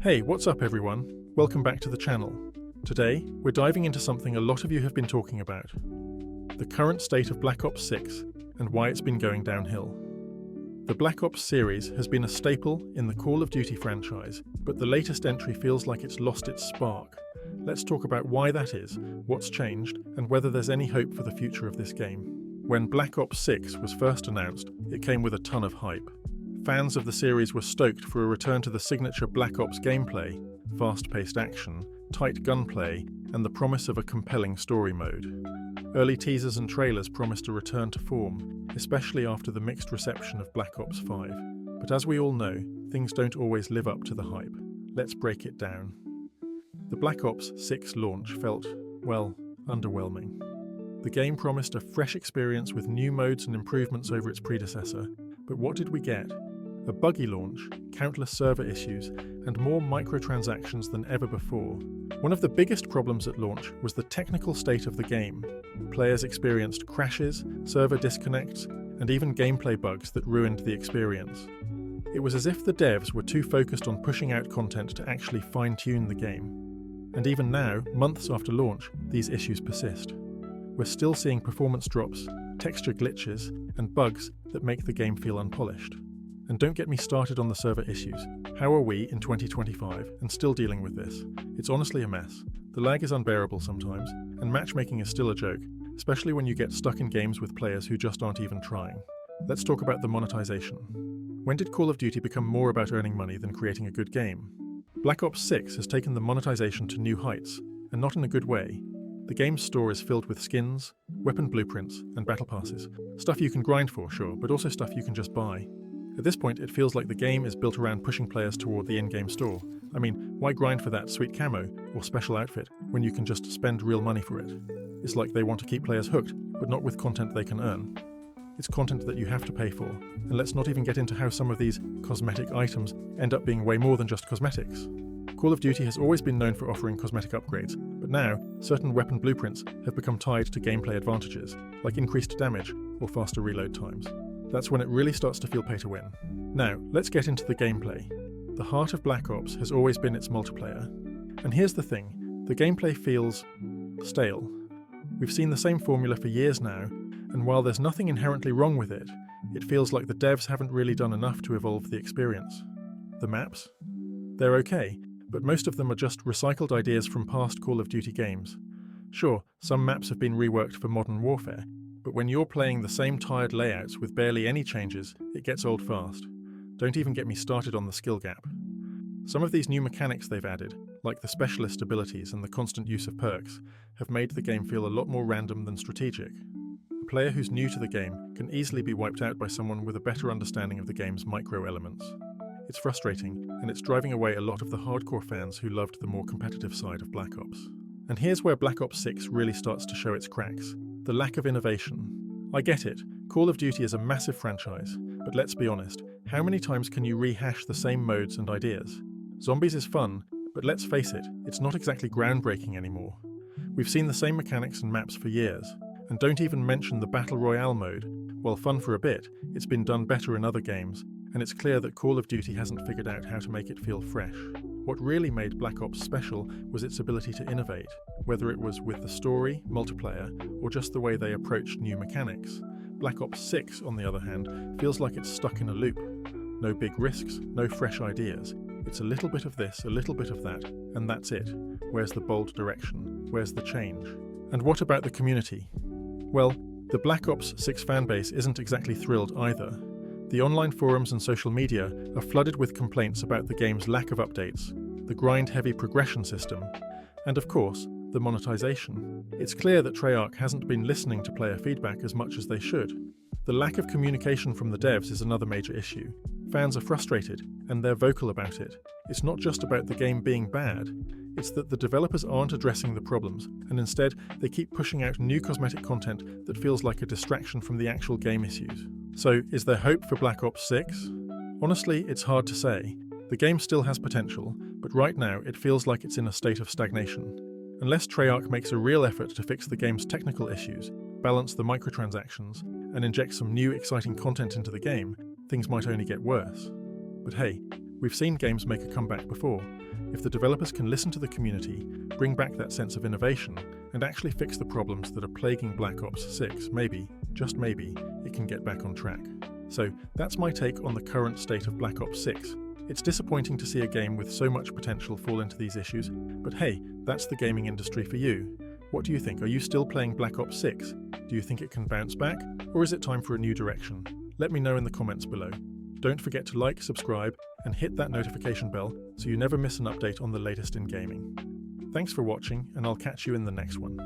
Hey, what's up everyone? Welcome back to the channel. Today, we're diving into something a lot of you have been talking about. The current state of Black Ops 6 and why it's been going downhill. The Black Ops series has been a staple in the Call of Duty franchise, but the latest entry feels like it's lost its spark. Let's talk about why that is, what's changed, and whether there's any hope for the future of this game. When Black Ops 6 was first announced, it came with a ton of hype. Fans of the series were stoked for a return to the signature Black Ops gameplay, fast-paced action, tight gunplay, and the promise of a compelling story mode. Early teasers and trailers promised a return to form, especially after the mixed reception of Black Ops 5. But as we all know, things don't always live up to the hype. Let's break it down. The Black Ops 6 launch felt, well, underwhelming. The game promised a fresh experience with new modes and improvements over its predecessor, but what did we get? A buggy launch, countless server issues, and more microtransactions than ever before. One of the biggest problems at launch was the technical state of the game. Players experienced crashes, server disconnects, and even gameplay bugs that ruined the experience. It was as if the devs were too focused on pushing out content to actually fine-tune the game. And even now, months after launch, these issues persist. We're still seeing performance drops, texture glitches, and bugs that make the game feel unpolished. And don't get me started on the server issues. How are we in 2025 and still dealing with this? It's honestly a mess. The lag is unbearable sometimes, and matchmaking is still a joke, especially when you get stuck in games with players who just aren't even trying. Let's talk about the monetization. When did Call of Duty become more about earning money than creating a good game? Black Ops 6 has taken the monetization to new heights, and not in a good way. The game's store is filled with skins, weapon blueprints, and battle passes. Stuff you can grind for, sure, but also stuff you can just buy. At this point, it feels like the game is built around pushing players toward the in-game store. I mean, why grind for that sweet camo or special outfit when you can just spend real money for it? It's like they want to keep players hooked, but not with content they can earn. It's content that you have to pay for, and let's not even get into how some of these cosmetic items end up being way more than just cosmetics. Call of Duty has always been known for offering cosmetic upgrades, but now, certain weapon blueprints have become tied to gameplay advantages, like increased damage or faster reload times. That's when it really starts to feel pay to win. Now, let's get into the gameplay. The heart of Black Ops has always been its multiplayer. And here's the thing, the gameplay feels stale. We've seen the same formula for years now, and while there's nothing inherently wrong with it, it feels like the devs haven't really done enough to evolve the experience. The maps? They're okay, but most of them are just recycled ideas from past Call of Duty games. Sure, some maps have been reworked for modern warfare, but when you're playing the same tired layouts with barely any changes, it gets old fast. Don't even get me started on the skill gap. Some of these new mechanics they've added, like the specialist abilities and the constant use of perks, have made the game feel a lot more random than strategic. A player who's new to the game can easily be wiped out by someone with a better understanding of the game's micro-elements. It's frustrating, and it's driving away a lot of the hardcore fans who loved the more competitive side of Black Ops. And here's where Black Ops 6 really starts to show its cracks. The lack of innovation. I get it, Call of Duty is a massive franchise, but let's be honest, how many times can you rehash the same modes and ideas? Zombies is fun, but let's face it, it's not exactly groundbreaking anymore. We've seen the same mechanics and maps for years, and don't even mention the Battle Royale mode. While fun for a bit, it's been done better in other games, and it's clear that Call of Duty hasn't figured out how to make it feel fresh. What really made Black Ops special was its ability to innovate, whether it was with the story, multiplayer, or just the way they approached new mechanics. Black Ops 6, on the other hand, feels like it's stuck in a loop. No big risks, no fresh ideas. It's a little bit of this, a little bit of that, and that's it. Where's the bold direction? Where's the change? And what about the community? Well, the Black Ops 6 fanbase isn't exactly thrilled either. The online forums and social media are flooded with complaints about the game's lack of updates, the grind-heavy progression system, and of course, the monetization. It's clear that Treyarch hasn't been listening to player feedback as much as they should. The lack of communication from the devs is another major issue. Fans are frustrated, and they're vocal about it. It's not just about the game being bad, it's that the developers aren't addressing the problems, and instead they keep pushing out new cosmetic content that feels like a distraction from the actual game issues. So, is there hope for Black Ops 6? Honestly, it's hard to say. The game still has potential, but right now it feels like it's in a state of stagnation. Unless Treyarch makes a real effort to fix the game's technical issues, balance the microtransactions, and inject some new exciting content into the game, things might only get worse. But hey, we've seen games make a comeback before, if the developers can listen to the community, bring back that sense of innovation, and actually fix the problems that are plaguing Black Ops 6, maybe, just maybe, it can get back on track. So that's my take on the current state of Black Ops 6. It's disappointing to see a game with so much potential fall into these issues, but hey, that's the gaming industry for you. What do you think? Are you still playing Black Ops 6? Do you think it can bounce back? Or is it time for a new direction? Let me know in the comments below. Don't forget to like, subscribe, and hit that notification bell so you never miss an update on the latest in gaming. Thanks for watching, and I'll catch you in the next one.